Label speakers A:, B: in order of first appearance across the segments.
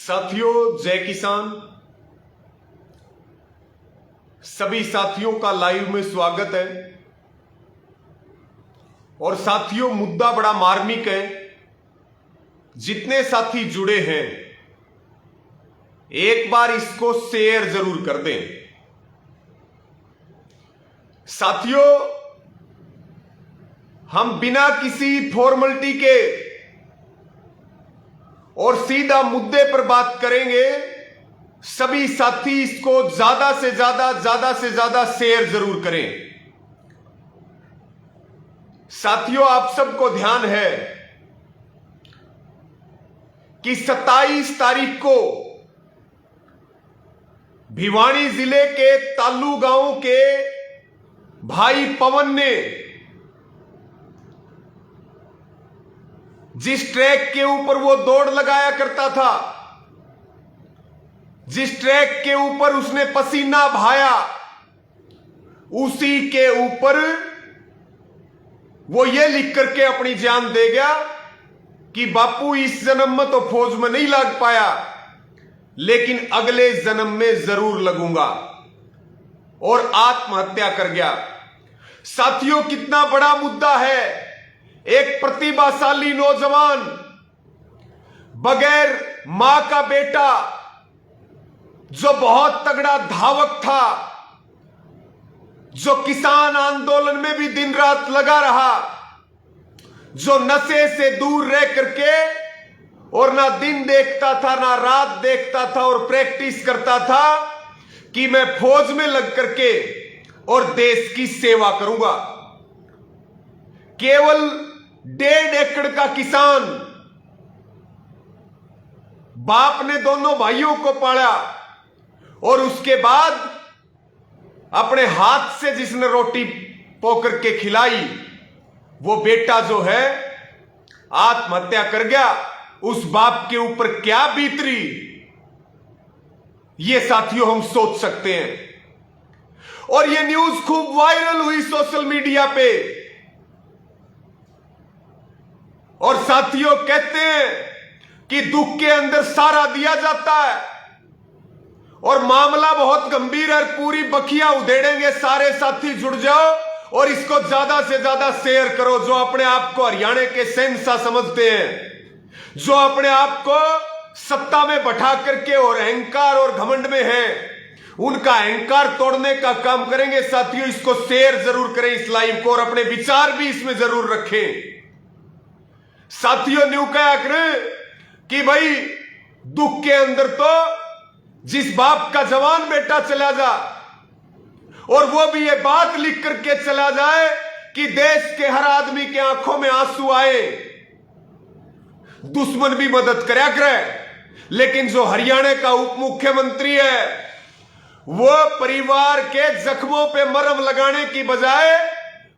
A: साथियों, जय किसान। सभी साथियों का लाइव में स्वागत है। और साथियों, मुद्दा बड़ा मार्मिक है। जितने साथी जुड़े हैं एक बार इसको शेयर जरूर कर दें। साथियों, हम बिना किसी फॉर्मेलिटी के और सीधा मुद्दे पर बात करेंगे। सभी साथी इसको ज्यादा से ज्यादा शेयर जरूर करें। साथियों, आप सबको ध्यान है कि 27 तारीख को भिवानी जिले के तालू गांव के भाई पवन ने जिस ट्रैक के ऊपर वो दौड़ लगाया करता था, जिस ट्रैक के ऊपर उसने पसीना बहाया, उसी के ऊपर वो ये लिख करके अपनी जान दे गया कि बापू, इस जन्म में तो फौज में नहीं लग पाया, लेकिन अगले जन्म में जरूर लगूंगा, और आत्महत्या कर गया। साथियों, कितना बड़ा मुद्दा है। एक प्रतिभाशाली नौजवान, बगैर मां का बेटा, जो बहुत तगड़ा धावक था, जो किसान आंदोलन में भी दिन रात लगा रहा, जो नशे से दूर रह करके और ना दिन देखता था ना रात देखता था और प्रैक्टिस करता था कि मैं फौज में लग करके और देश की सेवा करूंगा। केवल 1.5 एकड़ का किसान, बाप ने दोनों भाइयों को पाला और उसके बाद अपने हाथ से जिसने रोटी पोकर के खिलाई, वो बेटा जो है आत्महत्या कर गया। उस बाप के ऊपर क्या बीतरी, ये साथियों हम सोच सकते हैं। और ये न्यूज खूब वायरल हुई सोशल मीडिया पे। और साथियों, कहते हैं कि दुख के अंदर सहारा दिया जाता है, और मामला बहुत गंभीर है। पूरी बखियां उधेड़ेंगे। सारे साथी जुड़ जाओ और इसको ज्यादा से ज्यादा शेयर करो। जो अपने आप को हरियाणा के शहंशाह समझते हैं, जो अपने आप को सत्ता में बैठा करके और अहंकार और घमंड में हैं, उनका अहंकार तोड़ने का काम करेंगे। साथियों, इसको शेयर जरूर करें इस लाइव को, और अपने विचार भी इसमें जरूर रखें। साथियों, न्यू क्या करें कि भाई, दुख के अंदर तो जिस बाप का जवान बेटा चला जा, और वो भी ये बात लिख करके चला जाए कि देश के हर आदमी के आंखों में आंसू आए, दुश्मन भी मदद करया करे। लेकिन जो हरियाणा का उप मुख्यमंत्री है, वो परिवार के जख्मों पे मरहम लगाने की बजाय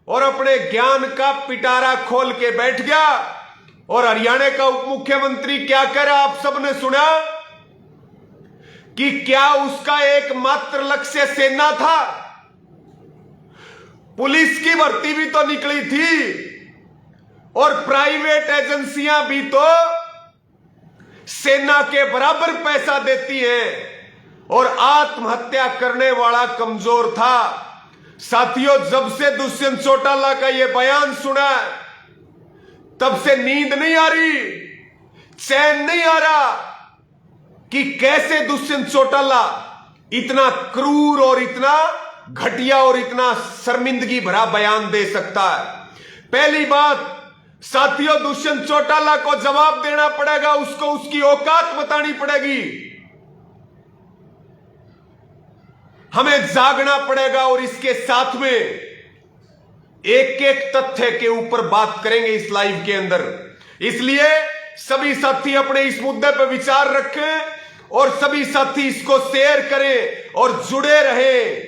A: और अपने ज्ञान का पिटारा खोल के बैठ गया। और हरियाणा का उप मुख्यमंत्री क्या कह रहा, आप सबने सुना कि क्या उसका एकमात्र लक्ष्य सेना था? पुलिस की भर्ती भी तो निकली थी, और प्राइवेट एजेंसियां भी तो सेना के बराबर पैसा देती हैं, और आत्महत्या करने वाला कमजोर था। साथियों, जब से दुष्यंत चौटाला का यह बयान सुना, तब से नींद नहीं आ रही, चैन नहीं आ रहा कि कैसे दुष्यंत चौटाला इतना क्रूर और इतना घटिया और इतना शर्मिंदगी भरा बयान दे सकता है। पहली बात, साथियों, दुष्यंत चौटाला को जवाब देना पड़ेगा, उसको उसकी औकात बतानी पड़ेगी। हमें जागना पड़ेगा, और इसके साथ में एक एक तथ्य के ऊपर बात करेंगे इस लाइव के अंदर। इसलिए सभी साथी अपने इस मुद्दे पर विचार रखें, और सभी साथी इसको शेयर करें और जुड़े रहें।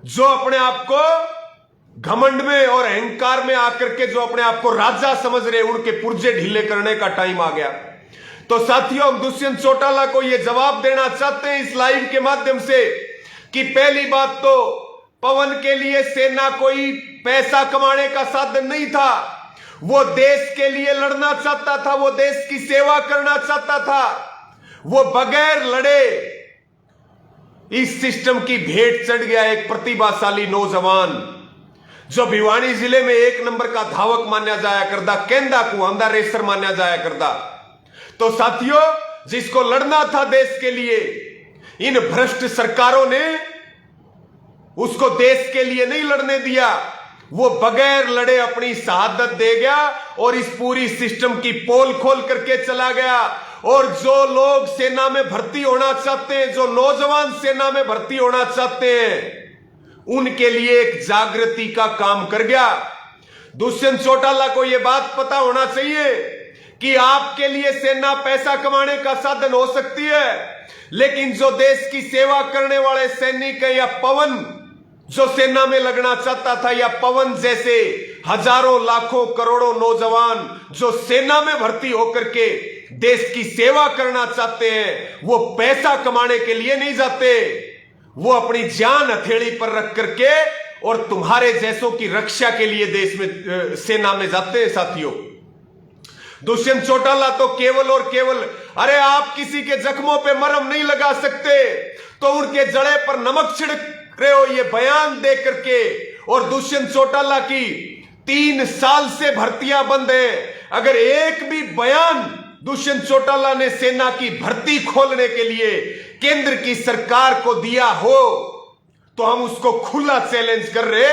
A: जो अपने आप को घमंड में और अहंकार में आकर के जो अपने आप को राजा समझ रहे, उनके पुर्जे ढीले करने का टाइम आ गया। तो साथियों, हम दुष्यंत चौटाला को यह जवाब देना चाहते हैं इस लाइव के माध्यम से कि पहली बात तो पवन के लिए सेना कोई पैसा कमाने का साधन नहीं था। वो देश के लिए लड़ना चाहता था, वो देश की सेवा करना चाहता था। वो बगैर लड़े इस सिस्टम की भेंट चढ़ गया एक प्रतिभाशाली नौजवान जो भिवानी जिले में 1 नंबर का धावक माना जाया करता, कहंदा कुआंदा रेसर माना जाया करता। तो साथियों, जिसको लड़ना था देश के लिए, इन भ्रष्ट सरकारों ने उसको देश के लिए नहीं लड़ने दिया। वो बगैर लड़े अपनी शहादत दे गया और इस पूरी सिस्टम की पोल खोल करके चला गया। और जो लोग सेना में भर्ती होना चाहते हैं, जो नौजवान सेना में भर्ती होना चाहते हैं, उनके लिए एक जागृति का काम कर गया। दुष्यंत चौटाला को यह बात पता होना चाहिए कि आपके लिए सेना पैसा कमाने का साधन हो सकती है, लेकिन जो देश की सेवा करने वाले सैनिक है, या पवन जो सेना में लगना चाहता था, या पवन जैसे हजारों लाखों करोड़ों नौजवान जो सेना में भर्ती होकर के देश की सेवा करना चाहते हैं, वो पैसा कमाने के लिए नहीं जाते, वो अपनी जान हथेली पर रख करके और तुम्हारे जैसों की रक्षा के लिए देश में सेना में जाते हैं। साथियों, दुष्यंत चौटाला तो केवल और केवल, अरे आप किसी के जख्मों पे मरहम नहीं लगा सकते तो उनके जड़े पर नमक छिड़क रहे हो, ये बयान दे करके। और दुष्यंत चौटाला की 3 साल से भर्तियां बंद है। अगर एक भी बयान दुष्यंत चौटाला ने सेना की भर्ती खोलने के लिए केंद्र की सरकार को दिया हो तो हम उसको खुला चैलेंज कर रहे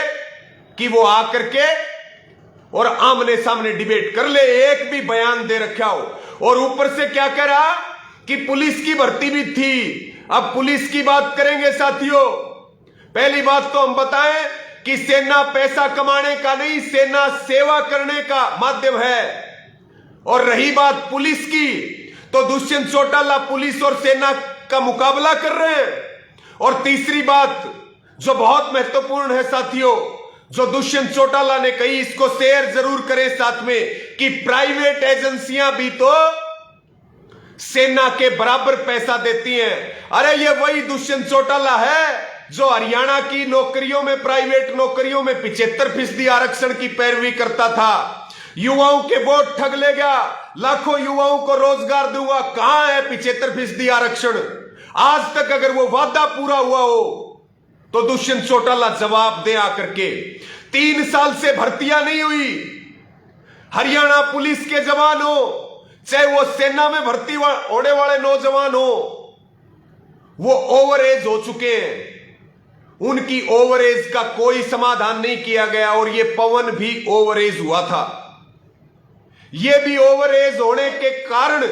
A: कि वो आकर के और आमने सामने डिबेट कर ले, एक भी बयान दे रखा हो। और ऊपर से क्या कह रहा कि पुलिस की भर्ती भी थी। अब पुलिस की बात करेंगे साथियों। पहली बात तो हम बताएं कि सेना पैसा कमाने का नहीं, सेना सेवा करने का माध्यम है। और रही बात पुलिस की, तो दुष्यंत चौटाला पुलिस और सेना का मुकाबला कर रहे हैं। और तीसरी बात जो बहुत महत्वपूर्ण है साथियों, जो दुष्यंत चौटाला ने कही, इसको शेयर जरूर करें साथ में, कि प्राइवेट एजेंसियां भी तो सेना के बराबर पैसा देती हैं। अरे ये वही दुष्यंत चौटाला है जो हरियाणा की नौकरियों में, प्राइवेट नौकरियों में 75% आरक्षण की पैरवी करता था। युवाओं के वोट ठग ले गया, लाखों युवाओं को रोजगार दूंगा, कहां है 75% आरक्षण? आज तक अगर वो वादा पूरा हुआ हो तो दुष्यंत चौटाला जवाब दे आकर के। 3 साल से भर्तियां नहीं हुई। हरियाणा पुलिस के जवान हो, चाहे वो सेना में भर्ती होने वाले नौजवान हो, वो ओवर एज हो चुके हैं। उनकी ओवर एज का कोई समाधान नहीं किया गया। और ये पवन भी ओवर एज हुआ था। ये भी ओवर एज होने के कारण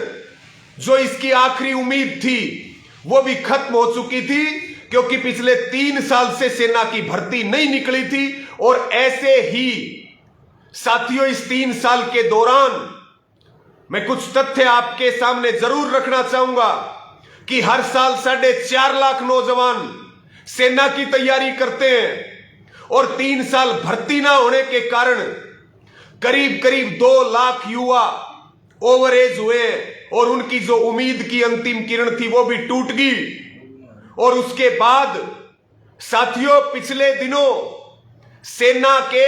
A: जो इसकी आखिरी उम्मीद थी वो भी खत्म हो चुकी थी, क्योंकि पिछले 3 साल से सेना की भर्ती नहीं निकली थी। और ऐसे ही साथियों, इस 3 साल के दौरान मैं कुछ तथ्य आपके सामने जरूर रखना चाहूंगा कि हर साल 4.5 लाख नौजवान सेना की तैयारी करते हैं और 3 साल भर्ती ना होने के कारण करीब करीब 2 लाख युवा ओवरेज हुए और उनकी जो उम्मीद की अंतिम किरण थी वो भी टूट गई। और उसके बाद साथियों, पिछले दिनों सेना के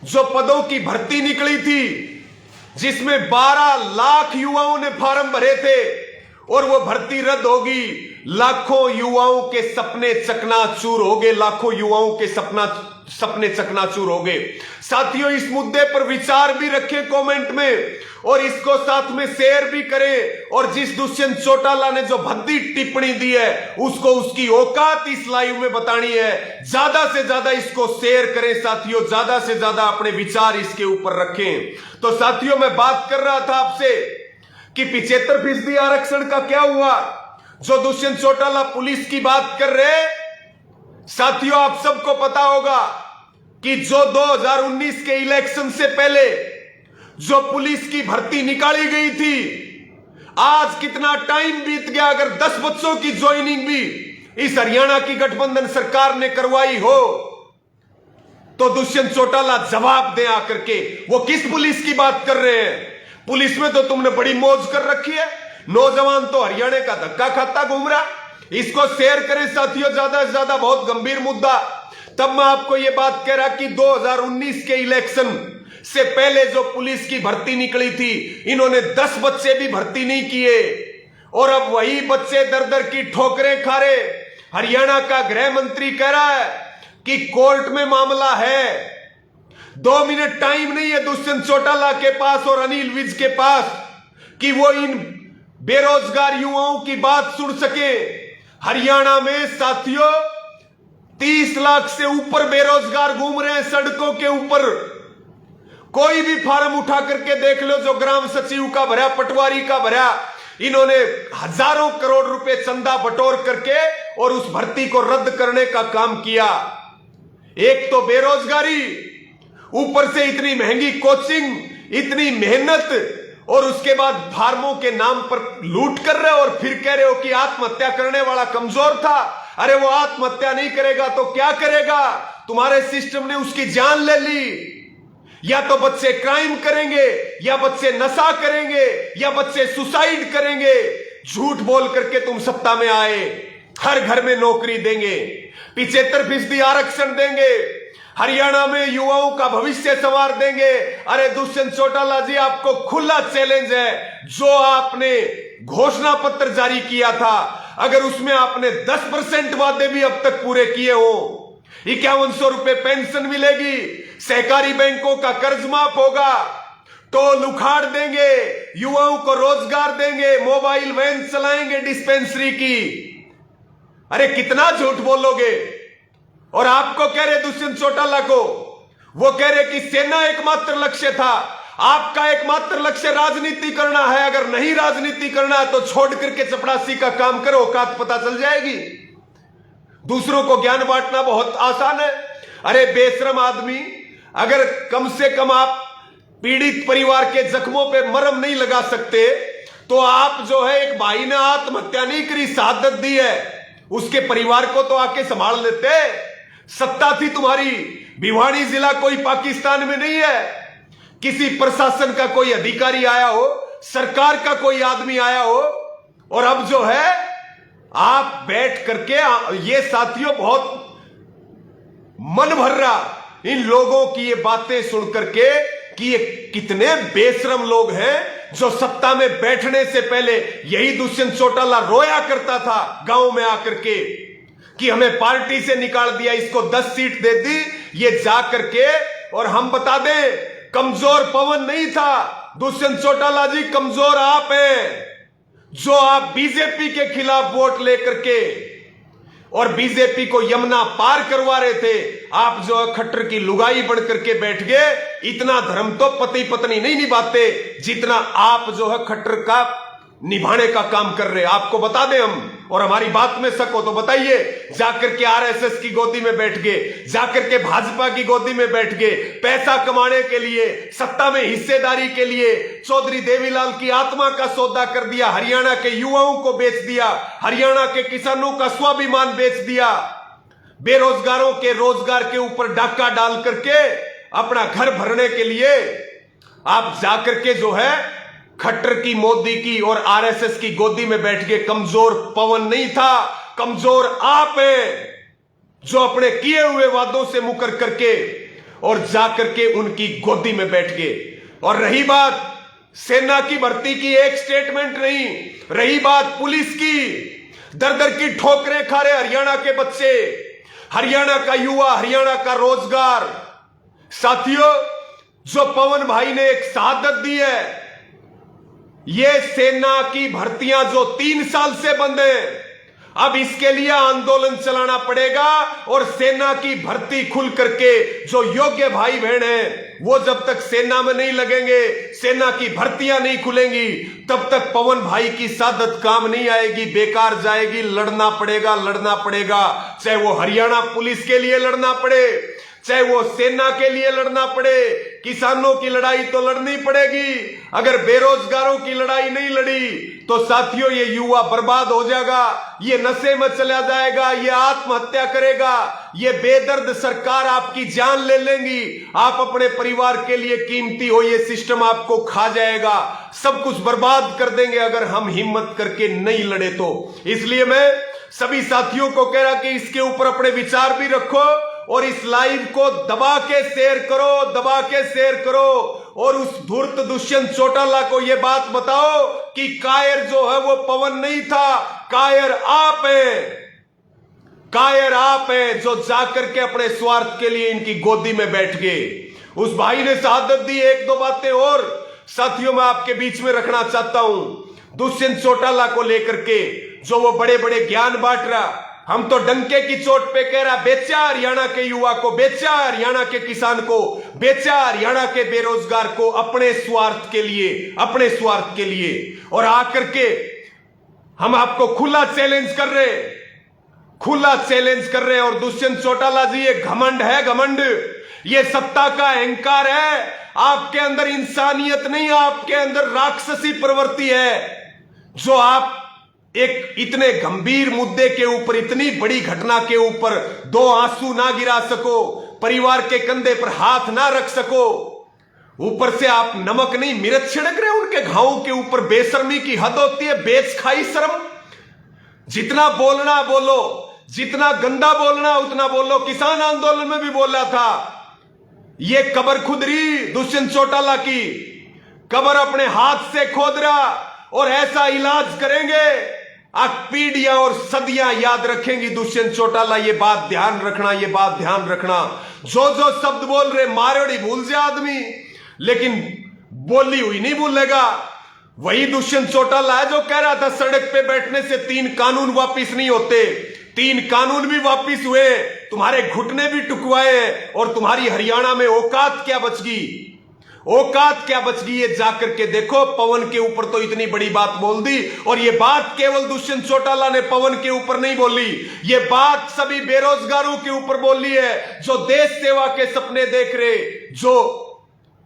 A: जो पदों की भर्ती निकली थी, जिसमें 12 लाख युवाओं ने फॉर्म भरे थे और वो भर्ती रद्द होगी। लाखों युवाओं के सपने चकनाचूर हो गए, लाखों युवाओं के सपने चकनाचूर हो गए। साथियों, इस मुद्दे पर विचार भी रखें कमेंट में और इसको साथ में शेयर भी करें। और जिस दुष्यंत चौटाला ने जो भद्दी टिप्पणी दी है उसको उसकी औकात इस लाइव में बतानी है। ज्यादा से ज्यादा इसको शेयर करें साथियों, ज्यादा से ज्यादा अपने विचार इसके ऊपर रखें। तो साथियों, मैं बात कर रहा था आपसे कि 75% आरक्षण का क्या हुआ। जो दुष्यंत चौटाला पुलिस की बात कर रहे, साथियों आप सबको पता होगा कि जो 2019 के इलेक्शन से पहले जो पुलिस की भर्ती निकाली गई थी, आज कितना टाइम बीत गया, अगर 10 बच्चों की ज्वाइनिंग भी इस हरियाणा की गठबंधन सरकार ने करवाई हो तो दुष्यंत चौटाला जवाब दे आकर के वो किस पुलिस की बात कर रहे हैं। पुलिस में तो तुमने बड़ी मौज कर रखी है, नौजवान तो हरियाणा का धक्का खाता घूम रहा। इसको शेयर करें साथियों ज्यादा से ज्यादा, बहुत गंभीर मुद्दा। तब मैं आपको यह बात कह रहा कि 2019 के इलेक्शन से पहले जो पुलिस की भर्ती निकली थी, इन्होंने 10 बच्चे भी भर्ती नहीं किए और अब वही बच्चे दर दर की ठोकरें खा रहे। हरियाणा का गृह मंत्री कह रहा है कि कोर्ट में मामला है। 2 मिनट टाइम नहीं है दुष्यंत चौटाला के पास और अनिल विज के पास कि वो इन बेरोजगार युवाओं की बात सुन सके। हरियाणा में साथियों 30 लाख से ऊपर बेरोजगार घूम रहे हैं सड़कों के ऊपर। कोई भी फार्म उठा करके देख लो, जो ग्राम सचिव का भरा, पटवारी का भरा, इन्होंने हजारों करोड़ रुपए चंदा बटोर करके और उस भर्ती को रद्द करने का काम किया। एक तो बेरोजगारी, ऊपर से इतनी महंगी कोचिंग, इतनी मेहनत, और उसके बाद फार्मों के नाम पर लूट कर रहे हो और फिर कह रहे हो कि आत्महत्या करने वाला कमजोर था। अरे वो आत्महत्या नहीं करेगा तो क्या करेगा? तुम्हारे सिस्टम ने उसकी जान ले ली। या तो बच्चे क्राइम करेंगे, या बच्चे नशा करेंगे, या बच्चे सुसाइड करेंगे। झूठ बोल करके तुम सत्ता में आए, हर घर में नौकरी देंगे, 75% आरक्षण देंगे, हरियाणा में युवाओं का भविष्य संवार देंगे। अरे दुष्यंत चौटाला जी, आपको खुला चैलेंज है। जो आपने घोषणा पत्र जारी किया था, अगर उसमें आपने 10% वादे भी अब तक पूरे किए हो, 5100 रुपए पेंशन मिलेगी, सहकारी बैंकों का कर्ज माफ होगा, टोल उखाड़ देंगे, युवाओं को रोजगार देंगे, मोबाइल वैन चलाएंगे डिस्पेंसरी की। अरे कितना झूठ बोलोगे? और आपको कह रहे दुष्यंत चौटाला को, वो कह रहे कि सेना एकमात्र लक्ष्य था। आपका एकमात्र लक्ष्य राजनीति करना है। अगर नहीं राजनीति करना है तो छोड़ करके चपरासी का काम करो, औकात पता चल जाएगी। दूसरों को ज्ञान बांटना बहुत आसान है। अरे बेशरम आदमी, अगर कम से कम आप पीड़ित परिवार के जख्मों पे मरहम नहीं लगा सकते तो आप जो है, एक भाई ने आत्महत्या नहीं करी, शहादत दी है, उसके परिवार को तो आके संभाल लेते। सत्ता थी तुम्हारी, भिवानी जिला कोई पाकिस्तान में नहीं है। किसी प्रशासन का कोई अधिकारी आया हो, सरकार का कोई आदमी आया हो, और अब जो है आप बैठ करके, ये साथियों बहुत मन भर रहा इन लोगों की ये बातें सुन करके कि ये कितने बेशरम लोग हैं। जो सत्ता में बैठने से पहले यही दुष्यंत चौटाला रोया करता था गांव में आकर के कि हमें पार्टी से निकाल दिया, इसको 10 सीट दे दी, ये जा करके। और हम बता दें, कमजोर पवन नहीं था दुष्यंत चौटाला जी, कमजोर आप हैं। जो आप बीजेपी के खिलाफ वोट लेकर के और बीजेपी को यमुना पार करवा रहे थे, आप जो है खट्टर की लुगाई बन करके बैठ गए। इतना धर्म तो पति पत्नी नहीं निभाते जितना आप जो है खट्टर का निभाने का काम कर रहे। आपको बता दें हम, और हमारी बात में शक हो तो बताइए, जाकर के आरएसएस की गोदी में बैठ गए, जाकर के भाजपा की गोदी में बैठ गए, पैसा कमाने के लिए, सत्ता में हिस्सेदारी के लिए चौधरी देवीलाल की आत्मा का सौदा कर दिया, हरियाणा के युवाओं को बेच दिया, हरियाणा के किसानों का स्वाभिमान बेच दिया, बेरोजगारों के रोजगार के ऊपर डाका डाल करके अपना घर भरने के लिए आप जाकर के जो है खट्टर की, मोदी की और आरएसएस की गोदी में बैठ गए। कमजोर पवन नहीं था, कमजोर आप हैं जो अपने किए हुए वादों से मुकर करके और जाकर के उनकी गोदी में बैठ गए। और रही बात सेना की भर्ती की, एक स्टेटमेंट नहीं, रही बात पुलिस की, दर दर की ठोकरें खा रहे हरियाणा के बच्चे, हरियाणा का युवा, हरियाणा का रोजगार। साथियों, जो पवन भाई ने एक शहादत दी है, ये सेना की भर्तियां जो 3 साल से बंद है, अब इसके लिए आंदोलन चलाना पड़ेगा। और सेना की भर्ती खुल करके जो योग्य भाई बहन हैं वो जब तक सेना में नहीं लगेंगे, सेना की भर्तियां नहीं खुलेंगी, तब तक पवन भाई की शहादत काम नहीं आएगी, बेकार जाएगी। लड़ना पड़ेगा, लड़ना पड़ेगा, चाहे वो हरियाणा पुलिस के लिए लड़ना पड़े, चाहे वो सेना के लिए लड़ना पड़े। किसानों की लड़ाई तो लड़नी पड़ेगी। अगर बेरोजगारों की लड़ाई नहीं लड़ी तो साथियों ये युवा बर्बाद हो जाएगा, ये नशे में चला जाएगा, ये आत्महत्या करेगा, ये बेदर्द सरकार आपकी जान ले लेंगी। आप अपने परिवार के लिए कीमती हो, ये सिस्टम आपको खा जाएगा, सब कुछ बर्बाद कर देंगे अगर हम हिम्मत करके नहीं लड़े तो। इसलिए मैं सभी साथियों को कह रहा कि इसके ऊपर अपने विचार भी रखो और इस लाइव को दबा के शेयर करो, दबा के शेयर करो। और उस धूर्त दुष्यंत चौटाला को यह बात बताओ कि कायर जो है वो पवन नहीं था, कायर आप हैं। कायर आप हैं जो जाकर के अपने स्वार्थ के लिए इनकी गोदी में बैठ गए। उस भाई ने शहादत दी। एक दो बातें और साथियों मैं आपके बीच में रखना चाहता हूं दुष्यंत चौटाला को लेकर के, जो वो बड़े बड़े ज्ञान बांट रहा। हम तो डंके की चोट पे कह रहा, बेचा हरियाणा के युवा को, बेचा हरियाणा के किसान को, बेचा हरियाणा के बेरोजगार को अपने स्वार्थ के लिए, अपने स्वार्थ के लिए। और आकर के हम आपको खुला चैलेंज कर रहे, खुला चैलेंज कर रहे हैं। और दुष्यंत चौटाला जी ये घमंड है, घमंड, ये सत्ता का अहंकार है। आपके अंदर इंसानियत नहीं, आपके अंदर राक्षसी प्रवृत्ति है, जो आप एक इतने गंभीर मुद्दे के ऊपर, इतनी बड़ी घटना के ऊपर दो आंसू ना गिरा सको, परिवार के कंधे पर हाथ ना रख सको। ऊपर से आप नमक नहीं मिर्च छिड़क रहे उनके घावों के ऊपर। बेशर्मी की हद होती है, बेच खाई शर्म। जितना बोलना बोलो, जितना गंदा बोलना उतना बोलो। किसान आंदोलन में भी बोला था, ये कबर खुद रही दुष्यंत चौटाला की, कबर अपने हाथ से खोद रहा। और ऐसा इलाज करेंगे, आप पीढ़ियां और सदियां याद रखेंगी दुष्यंत चौटाला। ये बात ध्यान रखना, ये बात ध्यान रखना। जो जो शब्द बोल रहे, मारवाड़ी भूल जाए आदमी, लेकिन बोली हुई नहीं भूलेगा। वही दुष्यंत चौटाला है जो कह रहा था सड़क पे बैठने से 3 कानून वापिस नहीं होते। 3 कानून भी वापिस हुए, तुम्हारे घुटने भी टुकवाए, और तुम्हारी हरियाणा में औकात क्या बच गई, औकात क्या बच गई ये जाकर के देखो। पवन के ऊपर तो इतनी बड़ी बात बोल दी, और ये बात केवल दुष्यंत चौटाला ने पवन के ऊपर नहीं बोली, ये बात सभी बेरोजगारों के ऊपर बोली है, जो देश सेवा के सपने देख रहे, जो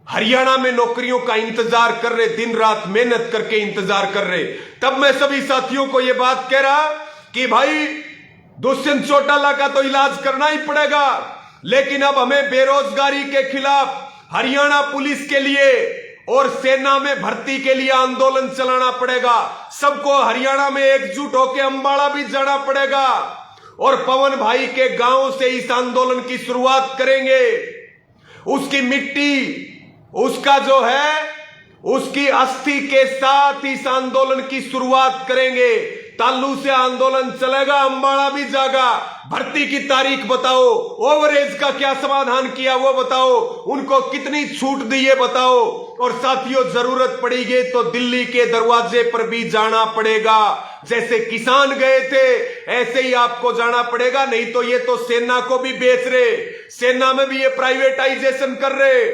A: हरियाणा में नौकरियों का इंतजार कर रहे, दिन रात मेहनत करके इंतजार कर रहे। तब मैं सभी साथियों को यह बात कह रहा कि भाई दुष्यंत चौटाला का तो इलाज करना ही पड़ेगा, लेकिन अब हमें बेरोजगारी के खिलाफ हरियाणा पुलिस के लिए और सेना में भर्ती के लिए आंदोलन चलाना पड़ेगा। सबको हरियाणा में एकजुट होकर अंबाला भी जाना पड़ेगा, और पवन भाई के गांव से इस आंदोलन की शुरुआत करेंगे। उसकी मिट्टी, उसका जो है, उसकी अस्थि के साथ इस आंदोलन की शुरुआत करेंगे। तालू से आंदोलन चलेगा, अंबाला भी जाएगा। भर्ती की तारीख बताओ, ओवरेज का क्या समाधान किया वो बताओ, उनको कितनी छूट दी ये बताओ। और साथियों जरूरत पड़ेगी तो दिल्ली के दरवाजे पर भी जाना पड़ेगा। जैसे किसान गए थे ऐसे ही आपको जाना पड़ेगा, नहीं तो ये तो सेना को भी बेच रहे, सेना में भी ये प्राइवेटाइजेशन कर रहे,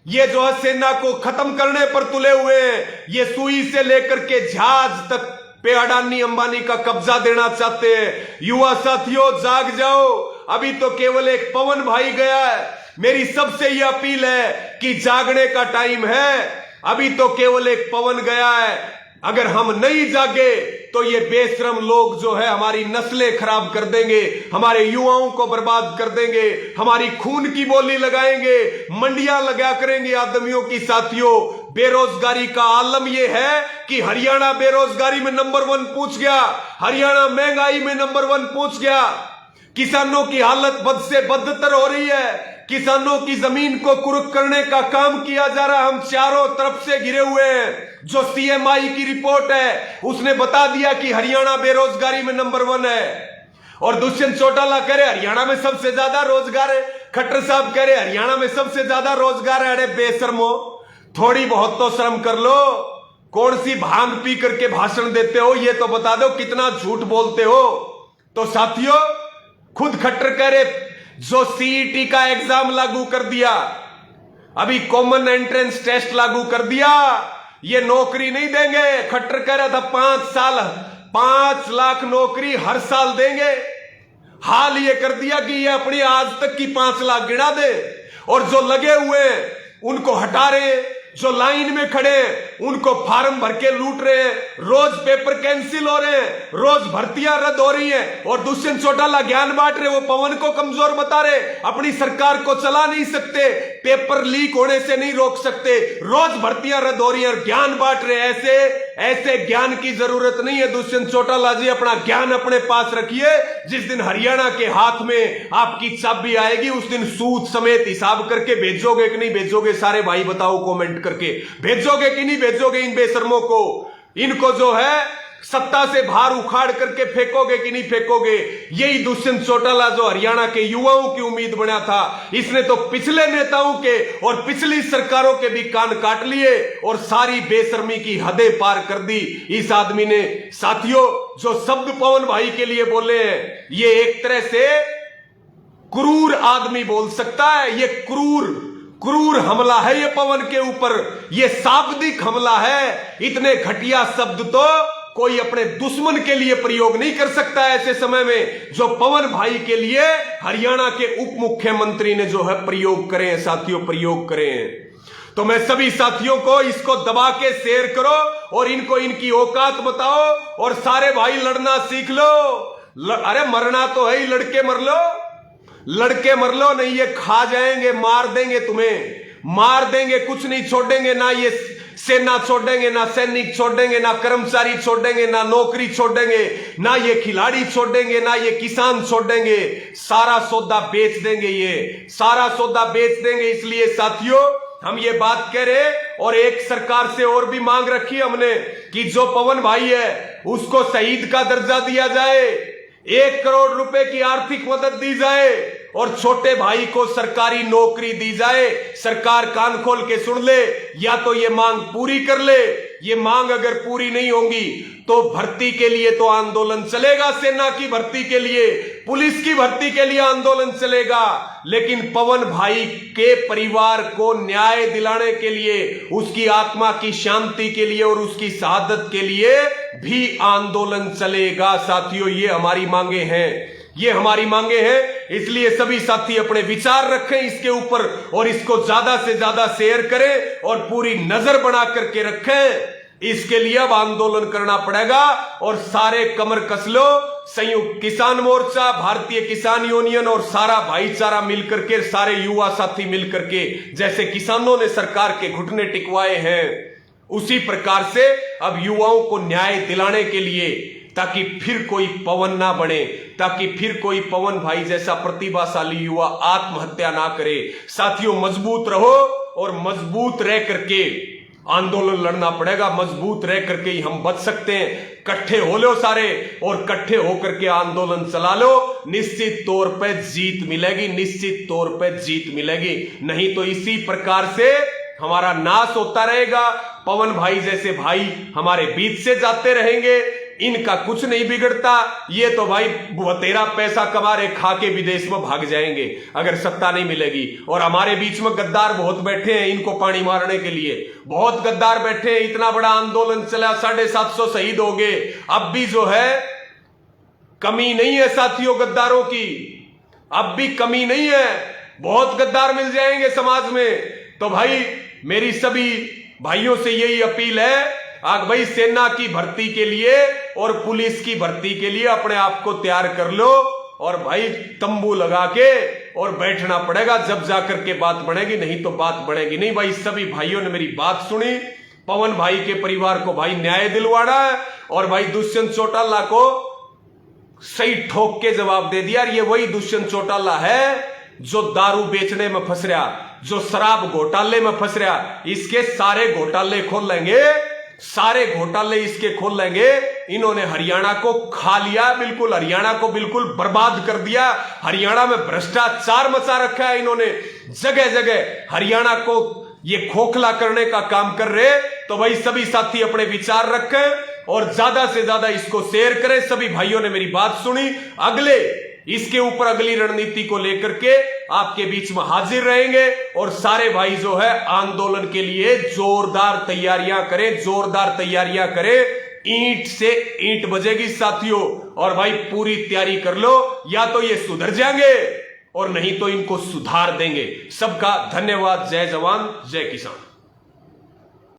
A: ये जो है सेना को खत्म करने पर तुले हुए हैं। ये सुई से लेकर के जहाज तक पे अडानी अंबानी का कब्जा देना चाहते हैं। युवा साथियों जाग जाओ, अभी तो केवल एक पवन भाई गया है। मेरी सबसे यह अपील है कि जागने का टाइम है, अभी तो केवल एक पवन गया है। अगर हम नहीं जागे तो ये बेशरम लोग जो है हमारी नस्लें खराब कर देंगे, हमारे युवाओं को बर्बाद कर देंगे, हमारी खून की बोली लगाएंगे, मंडियां लगा करेंगे आदमियों की। साथियों बेरोजगारी का आलम यह है कि हरियाणा बेरोजगारी में नंबर 1 पहुंच गया, हरियाणा महंगाई में नंबर 1 पहुंच गया। किसानों की हालत बद से बदतर हो रही है, किसानों की जमीन को कुर्क करने का काम किया जा रहा है। हम चारों तरफ से घिरे हुए हैं। जो सीएमआई की रिपोर्ट है उसने बता दिया कि हरियाणा बेरोजगारी में नंबर 1 है। और दुष्यंत चौटाला कह रहे हरियाणा में सबसे ज्यादा रोजगार है, खट्टर साहब कह रहे हरियाणा में सबसे ज्यादा रोजगार है। अरे बेशर्मो, थोड़ी बहुत तो शर्म कर लो। कौन सी भांग पी करके भाषण देते हो ये तो बता दो, कितना झूठ बोलते हो। तो साथियों खुद खट्टर कह रहे जो सीईटी का एग्जाम लागू कर दिया, अभी कॉमन एंट्रेंस टेस्ट लागू कर दिया, ये नौकरी नहीं देंगे। खट्टर कह रहा था 5 साल 5 लाख नौकरी हर साल देंगे। हाल ये कर दिया कि ये अपनी आज तक की 5 लाख गिना दे, और जो लगे हुए उनको हटा रहे, जो लाइन में खड़े उनको फार्म भर के लूट रहे हैं। रोज पेपर कैंसिल हो रहे हैं, रोज भर्तियां रद्द हो रही हैं, और दुष्यंत चौटाला ज्ञान बांट रहे, वो पवन को कमजोर बता रहे, अपनी सरकार को चला नहीं सकते, पेपर लीक होने से नहीं रोक सकते, रोज भर्तियां रद्द हो रही है और ज्ञान बांट रहे। ऐसे ऐसे ज्ञान की जरूरत नहीं है दुष्यंत चौटाला जी, अपना ज्ञान अपने पास रखिए। जिस दिन हरियाणा के हाथ में आपकी चाबी आएगी उस दिन सूद समेत हिसाब करके भेजोगे कि नहीं भेजोगे? सारे भाई बताओ कमेंट करके, भेजोगे कि नहीं भेजोगे इन बेशर्मों को? इनको जो है सत्ता से बाहर उखाड़ करके फेंकोगे कि नहीं फेंकोगे? यही दुष्यंत चौटाला जो हरियाणा के युवाओं की उम्मीद बना था, इसने तो पिछले नेताओं के और पिछली सरकारों के भी कान काट लिए और सारी बेशर्मी की हदें पार कर दी इस आदमी ने। साथियों, जो शब्द पवन भाई के लिए बोले हैं, ये एक तरह से क्रूर आदमी बोल सकता है। ये क्रूर हमला है ये पवन के ऊपर, ये शाब्दिक हमला है। इतने घटिया शब्द तो कोई अपने दुश्मन के लिए प्रयोग नहीं कर सकता ऐसे समय में, जो पवन भाई के लिए हरियाणा के उप मुख्यमंत्री ने जो है प्रयोग करे हैं। साथियों, प्रयोग करे हैं। तो मैं सभी साथियों को इसको दबा के शेयर करो और इनको इनकी औकात बताओ और सारे भाई लड़ना सीख लो। अरे मरना तो है ही, लड़के मर लो, लड़के मर लो, नहीं ये खा जाएंगे, मार देंगे तुम्हें, मार देंगे, कुछ नहीं छोड़ेंगे। ना ये सेना छोड़ेंगे, ना सैनिक छोड़ेंगे, ना कर्मचारी छोड़ेंगे, ना नौकरी छोड़ेंगे, ना ये खिलाड़ी छोड़ेंगे, ना ये किसान छोड़ेंगे। सारा सौदा बेच देंगे, ये सारा सौदा बेच देंगे। इसलिए साथियों, हम ये बात कह रहे और एक सरकार से और भी मांग रखी हमने कि जो पवन भाई है उसको शहीद का दर्जा दिया जाए, 1 करोड़ रुपए की आर्थिक मदद दी जाए और छोटे भाई को सरकारी नौकरी दी जाए। सरकार कान खोल के सुन ले, या तो ये मांग पूरी कर ले। ये मांग अगर पूरी नहीं होगी तो भर्ती के लिए तो आंदोलन चलेगा, सेना की भर्ती के लिए, पुलिस की भर्ती के लिए आंदोलन चलेगा। लेकिन पवन भाई के परिवार को न्याय दिलाने के लिए, उसकी आत्मा की शांति के लिए और उसकी शहादत के लिए भी आंदोलन चलेगा। साथियों, ये हमारी मांगे हैं, ये हमारी मांगे हैं। इसलिए सभी साथी अपने विचार रखें इसके ऊपर और इसको ज्यादा से ज्यादा शेयर करें और पूरी नजर बना करके रखें। इसके लिए अब आंदोलन करना पड़ेगा और सारे कमर कस लो। संयुक्त किसान मोर्चा, भारतीय किसान यूनियन और सारा भाईचारा मिलकर के, सारे युवा साथी मिलकर के, जैसे किसानों ने सरकार के घुटने टिकवाए हैं, उसी प्रकार से अब युवाओं को न्याय दिलाने के लिए, ताकि फिर कोई पवन ना बने, ताकि फिर कोई पवन भाई जैसा प्रतिभाशाली युवा आत्महत्या ना करे। साथियों, मजबूत रहो और मजबूत रह करके आंदोलन लड़ना पड़ेगा। मजबूत रह करके ही हम बच सकते हैं। इकट्ठे हो लो सारे और इकट्ठे होकर के आंदोलन चला लो। निश्चित तौर पे जीत मिलेगी, निश्चित तौर पे जीत मिलेगी। नहीं तो इसी प्रकार से हमारा नाश होता रहेगा। पवन भाई जैसे भाई हमारे बीच से जाते रहेंगे, इनका कुछ नहीं बिगड़ता। ये तो भाई तेरा पैसा कमा रहे, खा के विदेश में भाग जाएंगे अगर सत्ता नहीं मिलेगी। और हमारे बीच में गद्दार बहुत बैठे हैं इनको पानी मारने के लिए, बहुत गद्दार बैठे हैं। इतना बड़ा आंदोलन चला, 750 शहीद हो गए। अब भी जो है कमी नहीं है साथियों गद्दारों की, अब भी कमी नहीं है, बहुत गद्दार मिल जाएंगे समाज में। तो भाई मेरी सभी भाइयों से यही अपील है, आग भाई सेना की भर्ती के लिए और पुलिस की भर्ती के लिए अपने आप को तैयार कर लो और भाई तंबू लगा के और बैठना पड़ेगा, जब जाकर के बात बढ़ेगी, नहीं तो बात बढ़ेगी नहीं। भाई सभी भाइयों ने मेरी बात सुनी, पवन भाई के परिवार को भाई न्याय दिलवाना है और भाई दुष्यंत चौटाला को सही ठोक के जवाब दे दिया। ये वही दुष्यंत चौटाला है जो दारू बेचने में फंस रहा, जो शराब घोटाले में फंस रहा। इसके सारे घोटाले खोल लेंगे, सारे घोटाले इसके खोल लेंगे। इन्होंने हरियाणा को खा लिया, बिल्कुल हरियाणा को बिल्कुल बर्बाद कर दिया। हरियाणा में भ्रष्टाचार मचा रखा है इन्होंने, जगह जगह हरियाणा को ये खोखला करने का काम कर रहे। तो भाई सभी साथी अपने विचार रखें और ज्यादा से ज्यादा इसको शेयर करें। सभी भाइयों ने मेरी बात सुनी, अगले इसके ऊपर अगली रणनीति को लेकर के आपके बीच में हाजिर रहेंगे और सारे भाई जो है आंदोलन के लिए जोरदार तैयारियां करें, जोरदार तैयारियां करें। ईंट से ईंट बजेगी साथियों, और भाई पूरी तैयारी कर लो, या तो ये सुधर जाएंगे और नहीं तो इनको सुधार देंगे। सबका धन्यवाद। जय जवान जय किसान।